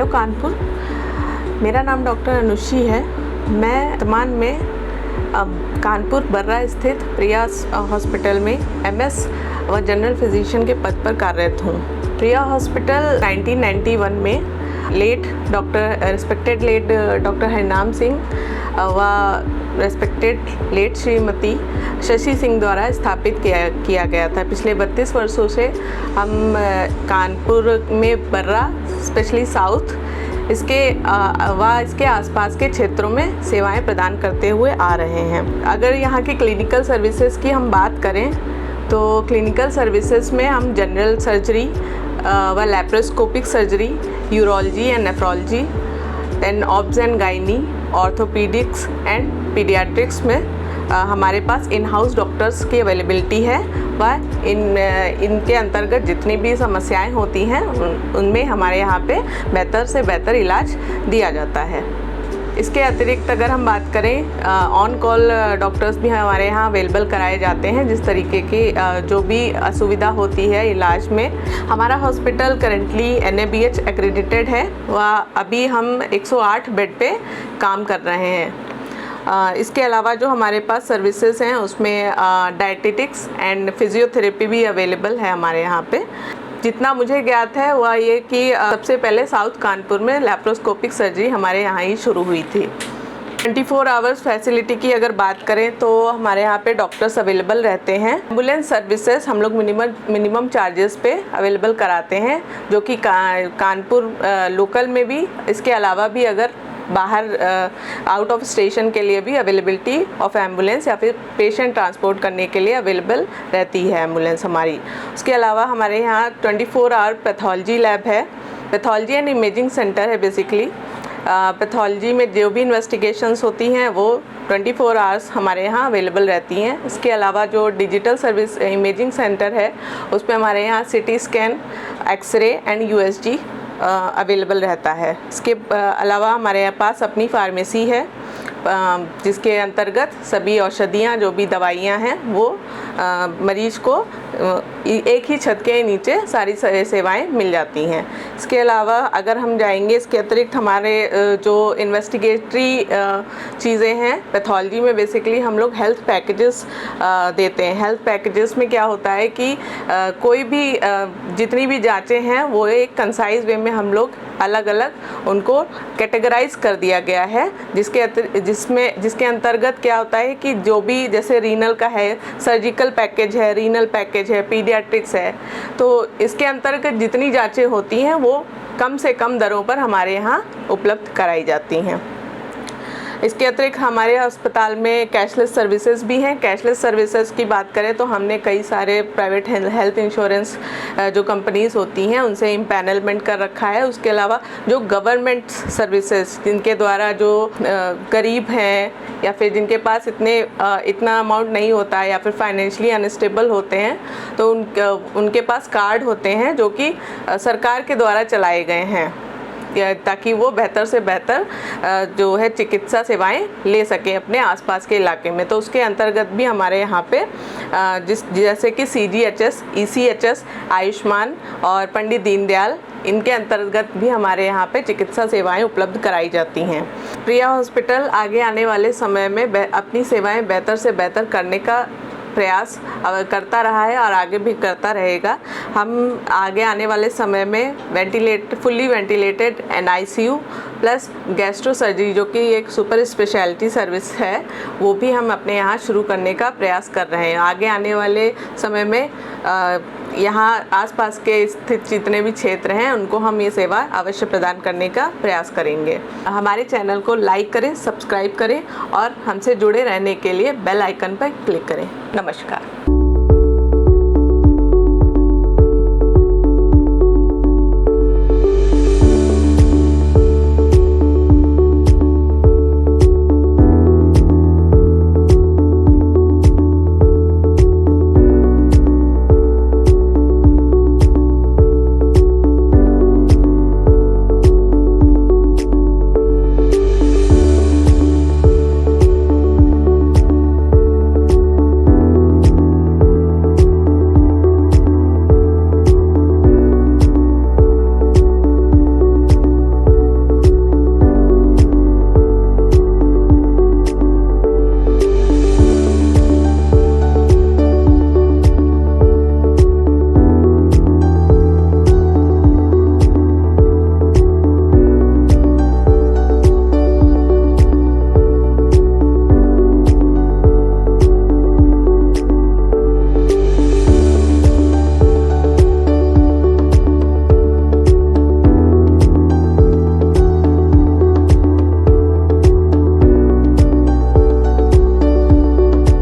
Hello Kanpur, मेरा नाम doctor अनुषी है। मैं वर्तमान में कानपुर बर्रा स्थित प्रिया हॉस्पिटल में एमएस व जनरल फिजिशियन के पद पर कार्यरत हूँ। प्रिया हॉस्पिटल 1991 में respected late doctor Harnam Singh व रेस्पेक्टेड लेट श्रीमती शशि सिंह द्वारा स्थापित किया गया था। पिछले 32 वर्षों से हम कानपुर में बर्रा स्पेशली साउथ इसके आसपास के क्षेत्रों में सेवाएं प्रदान करते हुए आ रहे हैं। अगर यहाँ की क्लिनिकल सर्विसेज की हम बात करें तो क्लिनिकल सर्विसेज में हम जनरल सर्जरी व laparoscopic surgery, urology and nephrology, then obs and gynae, orthopaedics and paediatrics में हमारे पास इन हाउस डॉक्टर्स की अवेलेबिलिटी है व इनके अंतर्गत जितनी भी समस्याएं होती हैं उनमें हमारे यहाँ पे बेहतर से बेहतर इलाज दिया जाता है। इसके अतिरिक्त अगर हम बात करें ऑन कॉल डॉक्टर्स भी हमारे यहाँ अवेलेबल कराए जाते हैं। जिस तरीके की जो भी असुविधा होती है इलाज में, हमारा हॉस्पिटल करेंटली NABH एक्रेडिटेड है व अभी हम 108 बेड पे काम कर रहे हैं। इसके अलावा जो हमारे पास सर्विसेज हैं उसमें डायटीटिक्स एंड फिजियोथेरेपी भी अवेलेबल है हमारे यहाँ पे। जितना मुझे ज्ञात है वह ये कि सबसे पहले साउथ कानपुर में लैप्रोस्कोपिक सर्जरी हमारे यहाँ ही शुरू हुई थी। 24 आवर्स फैसिलिटी की अगर बात करें तो हमारे यहाँ पे डॉक्टर्स अवेलेबल रहते हैं। एम्बुलेंस सर्विसेज हम लोग मिनिमम चार्जेस पे अवेलेबल कराते हैं, जो कि कानपुर लोकल में भी, इसके अलावा भी अगर बाहर आउट ऑफ स्टेशन के लिए भी अवेलेबिलिटी ऑफ एम्बुलेंस या फिर पेशेंट ट्रांसपोर्ट करने के लिए अवेलेबल रहती है एम्बुलेंस हमारी। उसके अलावा हमारे यहाँ 24 आवर पैथोलॉजी लैब है। पैथोलॉजी एंड इमेजिंग सेंटर है बेसिकली। पैथोलॉजी में जो भी इन्वेस्टिगेशंस होती हैं वो 24 आवर्स हमारे यहाँ अवेलेबल रहती हैं। इसके अलावा जो डिजिटल सर्विस इमेजिंग सेंटर है उसमें हमारे यहाँ CT scan, X-ray and USG available रहता है। इसके अलावा हमारे पास अपनी फार्मेसी है जिसके अंतर्गत सभी औषधियाँ, जो भी दवाइयाँ हैं वो मरीज को एक ही छत के नीचे सारी सेवाएं मिल जाती हैं। इसके अलावा अगर हम जाएंगे, इसके अतिरिक्त हमारे जो इन्वेस्टिगेटरी चीज़ें हैं पैथोलॉजी में, बेसिकली हम लोग हेल्थ पैकेजेस देते हैं। हेल्थ पैकेजेस में क्या होता है कि कोई भी जितनी भी जांचें हैं वो एक कंसाइज वे में हम लोग अलग अलग उनको कैटेगराइज कर दिया गया है, जिसके अंतर्गत क्या होता है कि जो भी जैसे रीनल का है, सर्जिकल पैकेज है, रीनल पैकेज है, पीडियाट्रिक्स है, तो इसके अंतर्गत जितनी जांचें होती हैं वो कम से कम दरों पर हमारे यहाँ उपलब्ध कराई जाती हैं। इसके अतिरिक्त हमारे अस्पताल में कैशलेस सर्विसेज भी हैं। कैशलेस सर्विसेज की बात करें तो हमने कई सारे प्राइवेट हेल्थ इंश्योरेंस जो कंपनीज़ होती हैं उनसे इम्पैनलमेंट कर रखा है। उसके अलावा जो गवर्नमेंट सर्विसेज जिनके द्वारा जो गरीब हैं या फिर जिनके पास इतना अमाउंट नहीं होता है या फिर फाइनेंशियली अनस्टेबल होते हैं, तो उनके पास कार्ड होते हैं जो कि सरकार के द्वारा चलाए गए हैं ताकि वो बेहतर से बेहतर जो है चिकित्सा सेवाएं ले सकें अपने आसपास के इलाके में। तो उसके अंतर्गत भी हमारे यहाँ पे जैसे कि CGHS, ECHS, आयुष्मान और पंडित दीनदयाल, इनके अंतर्गत भी हमारे यहाँ पे चिकित्सा सेवाएं उपलब्ध कराई जाती हैं। प्रिया हॉस्पिटल आगे आने वाले समय में अपनी सेवाएं बेहतर से बेहतर करने का प्रयास करता रहा है और आगे भी करता रहेगा। हम आगे आने वाले समय में fully ventilated NICU plus gastro surgery, जो कि एक सुपर स्पेशलिटी सर्विस है, वो भी हम अपने यहाँ शुरू करने का प्रयास कर रहे हैं। आगे आने वाले समय में यहाँ आसपास के स्थित जितने भी क्षेत्र हैं उनको हम ये सेवा अवश्य प्रदान करने का प्रयास करेंगे। हमारे चैनल को लाइक करें, सब्सक्राइब करें और हमसे जुड़े रहने के लिए बेल आइकन पर क्लिक करें। नमस्कार।